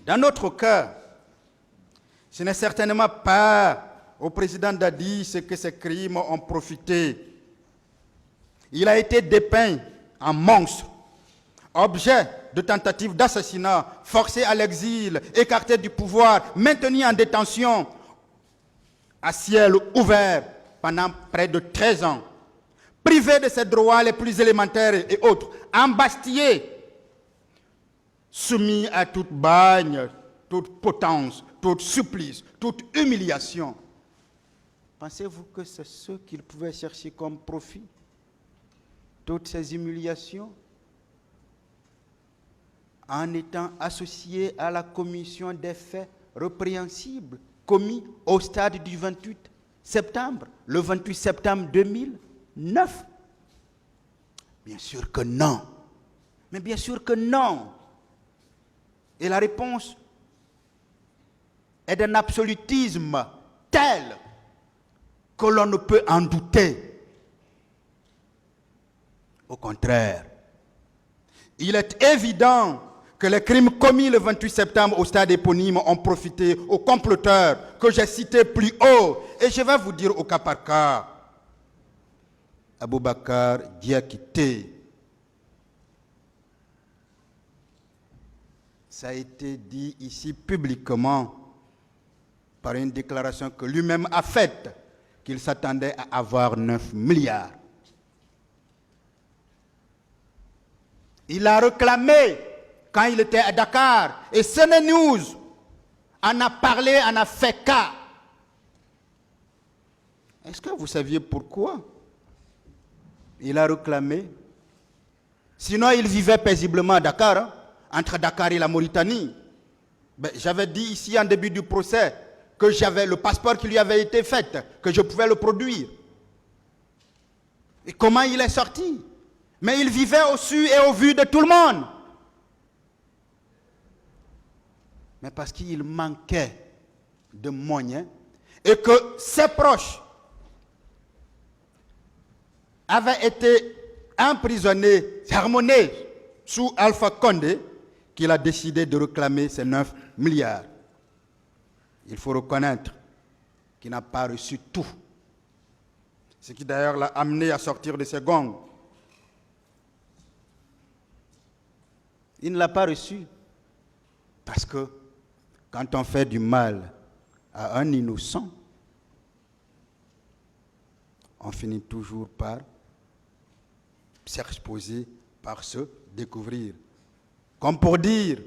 Dans notre cas, ce n'est certainement pas au président Dadis que ces crimes ont profité. Il a été dépeint en monstre, objet de tentatives d'assassinat, forcé à l'exil, écarté du pouvoir, maintenu en détention à ciel ouvert pendant près de 13 ans, privé de ses droits les plus élémentaires et autres, embastillé, soumis à toute bagne, toute potence, tout supplice, toute humiliation. Pensez-vous que c'est ce qu'il pouvait chercher comme profit? Toutes ces humiliations en étant associé à la commission des faits répréhensibles commis au stade du 28 septembre, le 28 septembre 2009? Bien sûr que non. Mais bien sûr que non. Et la réponse est d'un absolutisme tel que l'on ne peut en douter. Au contraire, il est évident que les crimes commis le 28 septembre au stade éponyme ont profité aux comploteurs que j'ai cités plus haut. Et je vais vous dire au cas par cas. Aboubacar Diakité. Ça a été dit ici publiquement par une déclaration que lui-même a faite, qu'il s'attendait à avoir 9 milliards. Il a réclamé quand il était à Dakar, et CNN News en a parlé, en a fait cas. Est-ce que vous saviez pourquoi il a réclamé? Sinon, il vivait paisiblement à Dakar, hein, entre Dakar et la Mauritanie. J'avais dit ici en début du procès que j'avais le passeport qui lui avait été fait, que je pouvais le produire. Et comment il est sorti? Mais il vivait au su et au vu de tout le monde. Mais parce qu'il manquait de moyens et que ses proches avaient été emprisonnés, sermonnés sous Alpha Condé, qu'il a décidé de réclamer ces 9 milliards. Il faut reconnaître qu'il n'a pas reçu tout. Ce qui d'ailleurs l'a amené à sortir de ses gonds. Il ne l'a pas reçu parce que quand on fait du mal à un innocent, on finit toujours par s'exposer, par se découvrir. Comme pour dire,